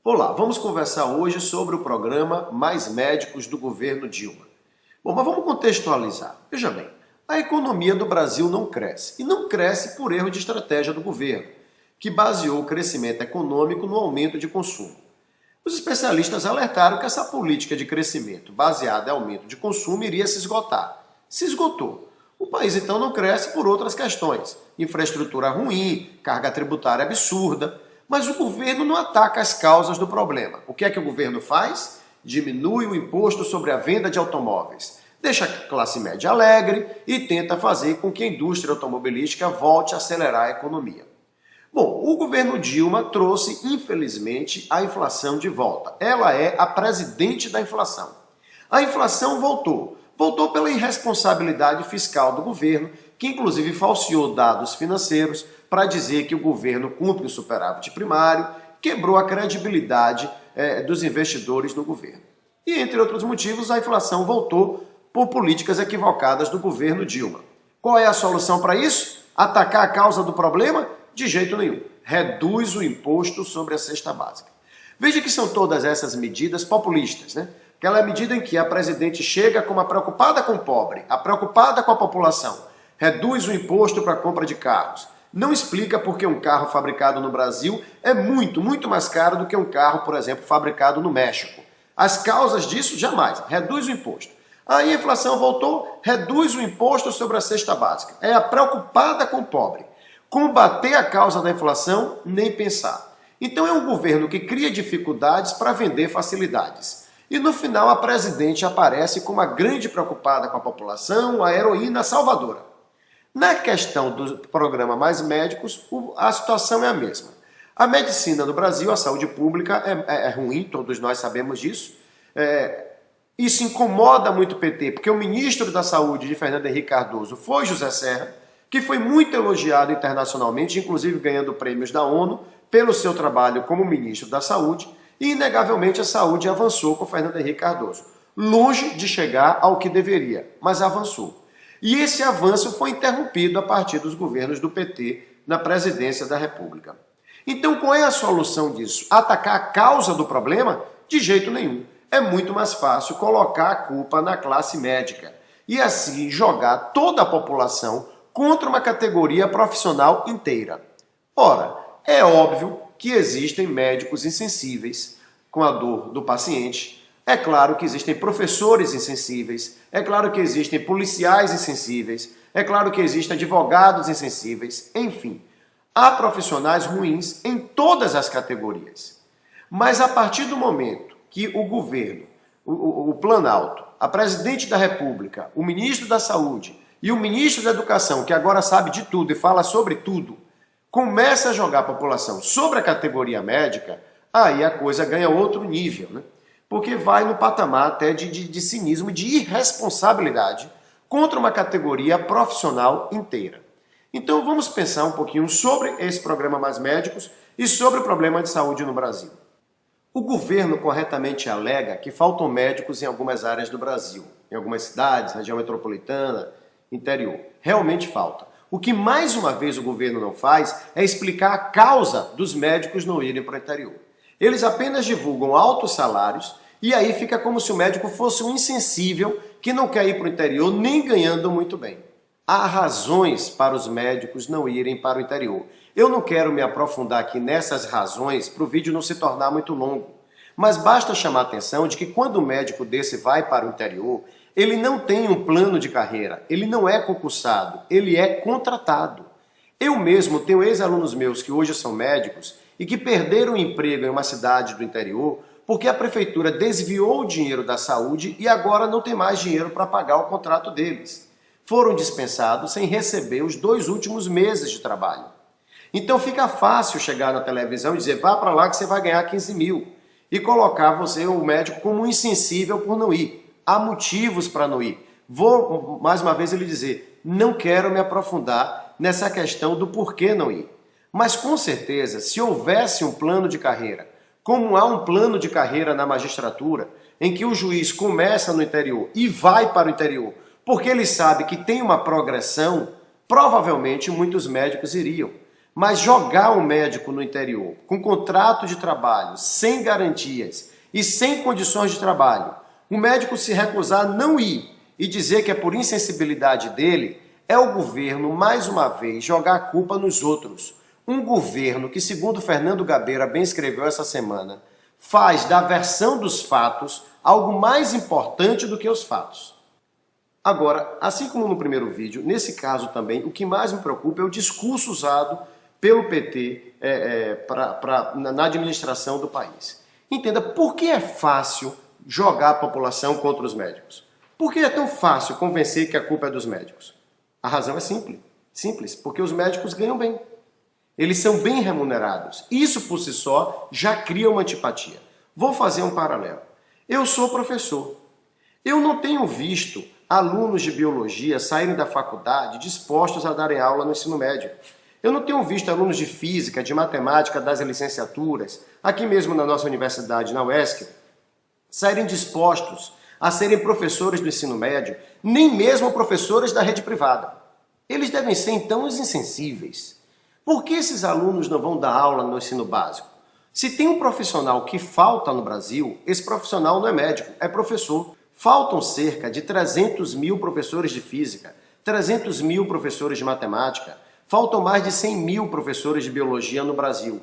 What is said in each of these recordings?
Olá, vamos conversar hoje sobre o programa Mais Médicos do governo Dilma. Bom, mas vamos contextualizar. Veja bem, a economia do Brasil não cresce. E não cresce por erro de estratégia do governo, que baseou o crescimento econômico no aumento de consumo. Os especialistas alertaram que essa política de crescimento baseada em aumento de consumo iria se esgotar. Se esgotou. O país então não cresce por outras questões. Infraestrutura ruim, carga tributária absurda. Mas o governo não ataca as causas do problema. O que é que o governo faz? Diminui o imposto sobre a venda de automóveis. Deixa a classe média alegre e tenta fazer com que a indústria automobilística volte a acelerar a economia. Bom, o governo Dilma trouxe, infelizmente, a inflação de volta. Ela é a presidente da inflação. A inflação voltou. Voltou pela irresponsabilidade fiscal do governo, que inclusive falseou dados financeiros para dizer que o governo cumpre o superávit primário, quebrou a credibilidade dos investidores no governo. E, entre outros motivos, a inflação voltou por políticas equivocadas do governo Dilma. Qual é a solução para isso? Atacar a causa do problema? De jeito nenhum. Reduz o imposto sobre a cesta básica. Veja que são todas essas medidas populistas, né? Aquela medida em que a presidente chega como a preocupada com o pobre, a preocupada com a população, reduz o imposto para a compra de carros. Não explica por que um carro fabricado no Brasil é muito mais caro do que um carro, por exemplo, fabricado no México. As causas disso, jamais. Reduz o imposto. Aí a inflação voltou, reduz o imposto sobre a cesta básica. É a preocupada com o pobre. Combater a causa da inflação, nem pensar. Então é um governo que cria dificuldades para vender facilidades. E no final a presidente aparece como a grande preocupada com a população, a heroína salvadora. Na questão do programa Mais Médicos, a situação é a mesma. A medicina no Brasil, a saúde pública é ruim, todos nós sabemos disso. Isso incomoda muito o PT, porque o ministro da Saúde de Fernando Henrique Cardoso foi José Serra, que foi muito elogiado internacionalmente, inclusive ganhando prêmios da ONU, pelo seu trabalho como ministro da Saúde, e inegavelmente a saúde avançou com Fernando Henrique Cardoso. Longe de chegar ao que deveria, mas avançou. E esse avanço foi interrompido a partir dos governos do PT na presidência da República. Então, qual é a solução disso? Atacar a causa do problema? De jeito nenhum. É muito mais fácil colocar a culpa na classe médica e assim jogar toda a população contra uma categoria profissional inteira. Ora, é óbvio que existem médicos insensíveis com a dor do paciente. É claro que existem professores insensíveis, é claro que existem policiais insensíveis, é claro que existem advogados insensíveis, enfim. Há profissionais ruins em todas as categorias. Mas a partir do momento que o governo, o Planalto, a presidente da República, o ministro da Saúde e o ministro da Educação, que agora sabe de tudo e fala sobre tudo, começa a jogar a população sobre a categoria médica, aí a coisa ganha outro nível, né? Porque vai no patamar até de cinismo, de irresponsabilidade contra uma categoria profissional inteira. Então vamos pensar um pouquinho sobre esse programa Mais Médicos e sobre o problema de saúde no Brasil. O governo corretamente alega que faltam médicos em algumas áreas do Brasil, em algumas cidades, região metropolitana, interior. Realmente falta. O que mais uma vez o governo não faz é explicar a causa dos médicos não irem para o interior. Eles apenas divulgam altos salários e aí fica como se o médico fosse um insensível que não quer ir para o interior nem ganhando muito bem. Há razões para os médicos não irem para o interior. Eu não quero me aprofundar aqui nessas razões para o vídeo não se tornar muito longo. Mas basta chamar a atenção de que quando o médico desse vai para o interior, ele não tem um plano de carreira, ele não é concursado, ele é contratado. Eu mesmo tenho ex-alunos meus que hoje são médicos e que perderam o emprego em uma cidade do interior porque a prefeitura desviou o dinheiro da saúde e agora não tem mais dinheiro para pagar o contrato deles. Foram dispensados sem receber os 2 últimos meses de trabalho. Então fica fácil chegar na televisão e dizer, vá para lá que você vai ganhar 15 mil. E colocar você, o médico, como um insensível por não ir. Há motivos para não ir. Vou, mais uma vez, lhe dizer, não quero me aprofundar nessa questão do porquê não ir. Mas com certeza, se houvesse um plano de carreira, como há um plano de carreira na magistratura, em que o juiz começa no interior e vai para o interior, porque ele sabe que tem uma progressão, provavelmente muitos médicos iriam. Mas jogar um médico no interior, com contrato de trabalho, sem garantias e sem condições de trabalho, o médico se recusar a não ir e dizer que é por insensibilidade dele, é o governo, mais uma vez, jogar a culpa nos outros. Um governo que, segundo Fernando Gabeira bem escreveu essa semana, faz da versão dos fatos algo mais importante do que os fatos. Agora, assim como no primeiro vídeo, nesse caso também, o que mais me preocupa é o discurso usado pelo PT na administração do país. Entenda, por que é fácil jogar a população contra os médicos? Por que é tão fácil convencer que a culpa é dos médicos? A razão é simples, porque os médicos ganham bem. Eles são bem remunerados. Isso por si só já cria uma antipatia. Vou fazer um paralelo. Eu sou professor. Eu não tenho visto alunos de biologia saírem da faculdade dispostos a darem aula no ensino médio. Eu não tenho visto alunos de física, de matemática das licenciaturas, aqui mesmo na nossa universidade, na UESC, saírem dispostos a serem professores do ensino médio, nem mesmo professores da rede privada. Eles devem ser, então, os insensíveis. Por que esses alunos não vão dar aula no ensino básico? Se tem um profissional que falta no Brasil, esse profissional não é médico, é professor. Faltam cerca de 300 mil professores de física, 300 mil professores de matemática, faltam mais de 100 mil professores de biologia no Brasil.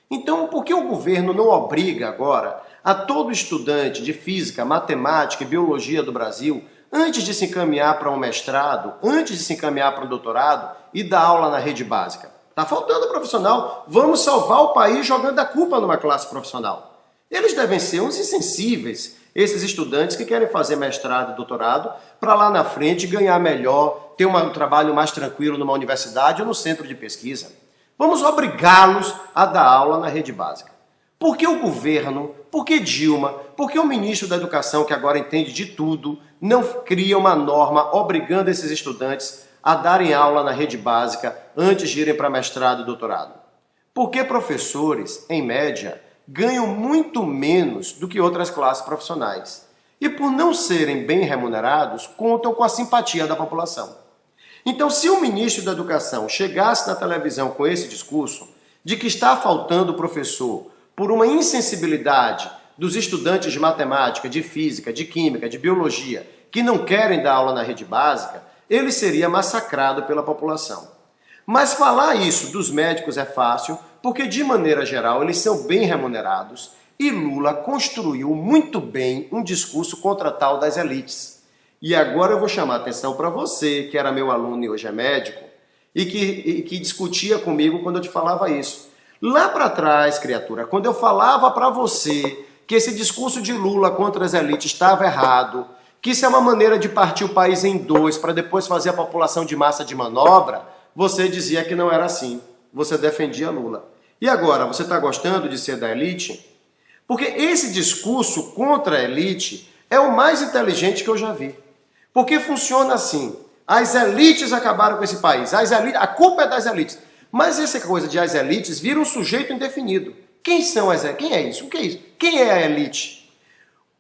Então, por que o governo não obriga agora a todo estudante de física, matemática e biologia do Brasil, antes de se encaminhar para um mestrado, antes de se encaminhar para um doutorado, e dar aula na rede básica? Está faltando profissional. Vamos salvar o país jogando a culpa numa classe profissional. Eles devem ser uns insensíveis, esses estudantes que querem fazer mestrado e doutorado para lá na frente ganhar melhor, ter um trabalho mais tranquilo numa universidade ou no centro de pesquisa. Vamos obrigá-los a dar aula na rede básica. Por que o governo, por que Dilma, por que o ministro da Educação, que agora entende de tudo, não cria uma norma obrigando esses estudantes a darem aula na rede básica antes de irem para mestrado e doutorado? Porque professores, em média, ganham muito menos do que outras classes profissionais. E por não serem bem remunerados, contam com a simpatia da população. Então, se o ministro da Educação chegasse na televisão com esse discurso de que está faltando professor por uma insensibilidade dos estudantes de matemática, de física, de química, de biologia, que não querem dar aula na rede básica, ele seria massacrado pela população. Mas falar isso dos médicos é fácil, porque de maneira geral eles são bem remunerados e Lula construiu muito bem um discurso contra tal das elites. E agora eu vou chamar a atenção para você, que era meu aluno e hoje é médico, e que discutia comigo quando eu te falava isso. Lá para trás, criatura, quando eu falava para você que esse discurso de Lula contra as elites estava errado, que isso é uma maneira de partir o país em dois para depois fazer a população de massa de manobra, você dizia que não era assim. Você defendia Lula. E agora, você está gostando de ser da elite? Porque esse discurso contra a elite é o mais inteligente que eu já vi. Porque funciona assim. As elites acabaram com esse país. A culpa é das elites. Mas essa coisa de as elites vira um sujeito indefinido. Quem são as elites? Quem é isso? O que é isso? Quem é a elite?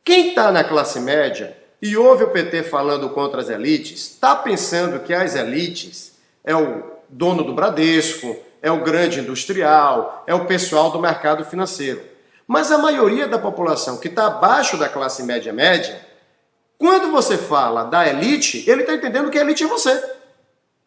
Quem está na classe média e ouve o PT falando contra as elites, está pensando que as elites é o dono do Bradesco, é o grande industrial, é o pessoal do mercado financeiro. Mas a maioria da população que está abaixo da classe média, quando você fala da elite, ele está entendendo que a elite é você.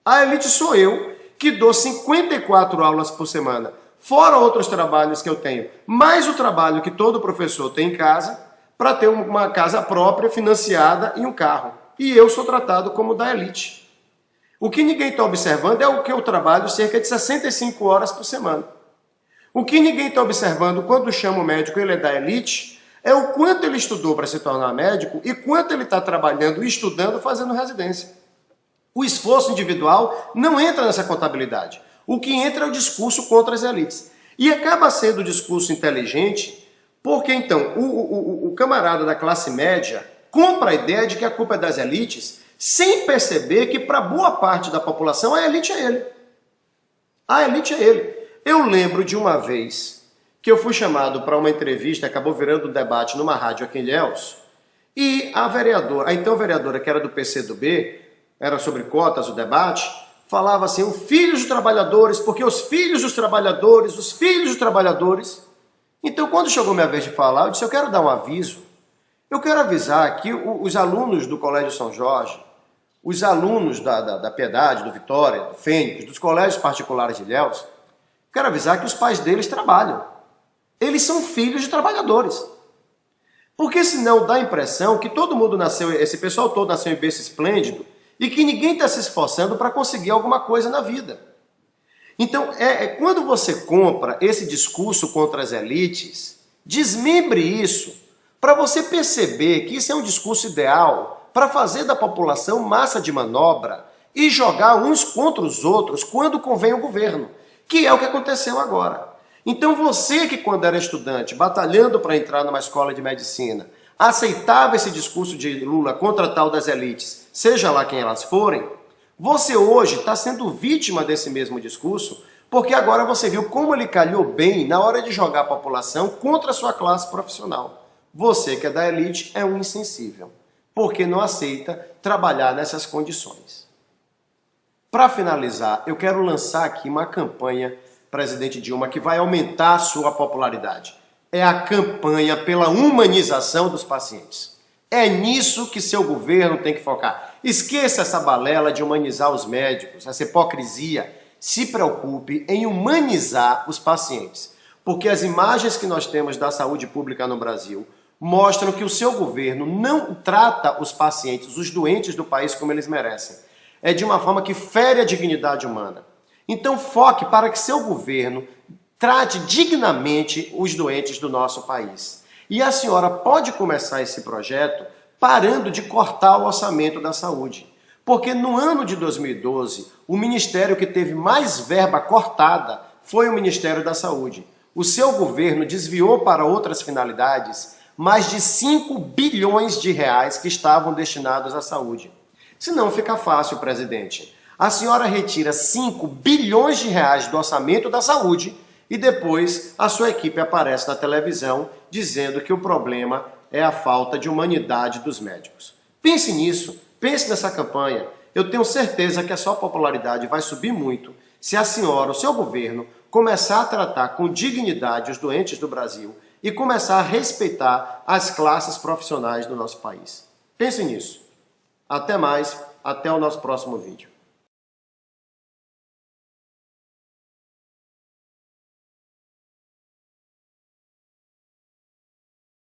A elite sou eu, que dou 54 aulas por semana, fora outros trabalhos que eu tenho, mais o trabalho que todo professor tem em casa, para ter uma casa própria, financiada e um carro. E eu sou tratado como da elite. O que ninguém está observando é o que eu trabalho cerca de 65 horas por semana. O que ninguém está observando quando chama o médico ele é da elite é o quanto ele estudou para se tornar médico e quanto ele está trabalhando, estudando, fazendo residência. O esforço individual não entra nessa contabilidade. O que entra é o discurso contra as elites. E acaba sendo o discurso inteligente porque, então, o camarada da classe média compra a ideia de que a culpa é das elites sem perceber que, para boa parte da população, a elite é ele. A elite é ele. Eu lembro de uma vez que eu fui chamado para uma entrevista, acabou virando um debate numa rádio aqui em Ilhéus, e a então vereadora, que era do PCdoB, era sobre cotas o debate, falava assim, os filhos dos trabalhadores, porque os filhos dos trabalhadores, os filhos dos trabalhadores. Então, quando chegou minha vez de falar, eu disse, eu quero dar um aviso. Eu quero avisar que os alunos do Colégio São Jorge, os alunos da Piedade, do Vitória, do Fênix, dos colégios particulares de Ilhéus, quero avisar que os pais deles trabalham. Eles são filhos de trabalhadores. Porque senão dá a impressão que todo mundo nasceu, esse pessoal todo nasceu em berço esplêndido e que ninguém está se esforçando para conseguir alguma coisa na vida. Então, quando você compra esse discurso contra as elites, desmembre isso para você perceber que isso é um discurso ideal para fazer da população massa de manobra e jogar uns contra os outros quando convém o governo, que é o que aconteceu agora. Então você que quando era estudante, batalhando para entrar numa escola de medicina, aceitava esse discurso de Lula contra tal das elites, seja lá quem elas forem, você hoje está sendo vítima desse mesmo discurso, porque agora você viu como ele calhou bem na hora de jogar a população contra a sua classe profissional. Você que é da elite é um insensível, porque não aceita trabalhar nessas condições. Para finalizar, eu quero lançar aqui uma campanha, presidente Dilma, que vai aumentar a sua popularidade. É a campanha pela humanização dos pacientes. É nisso que seu governo tem que focar. Esqueça essa balela de humanizar os médicos, essa hipocrisia. Se preocupe em humanizar os pacientes. Porque as imagens que nós temos da saúde pública no Brasil mostram que o seu governo não trata os pacientes, os doentes do país como eles merecem. É de uma forma que fere a dignidade humana. Então foque para que seu governo trate dignamente os doentes do nosso país. E a senhora pode começar esse projeto parando de cortar o orçamento da saúde. Porque no ano de 2012, o ministério que teve mais verba cortada foi o Ministério da Saúde. O seu governo desviou para outras finalidades mais de 5 bilhões de reais que estavam destinados à saúde. Se não fica fácil, presidente. A senhora retira 5 bilhões de reais do orçamento da saúde e depois a sua equipe aparece na televisão dizendo que o problema é a falta de humanidade dos médicos. Pense nisso, pense nessa campanha. Eu tenho certeza que a sua popularidade vai subir muito se a senhora, o seu governo, começar a tratar com dignidade os doentes do Brasil e começar a respeitar as classes profissionais do nosso país. Pense nisso. Até mais, até o nosso próximo vídeo.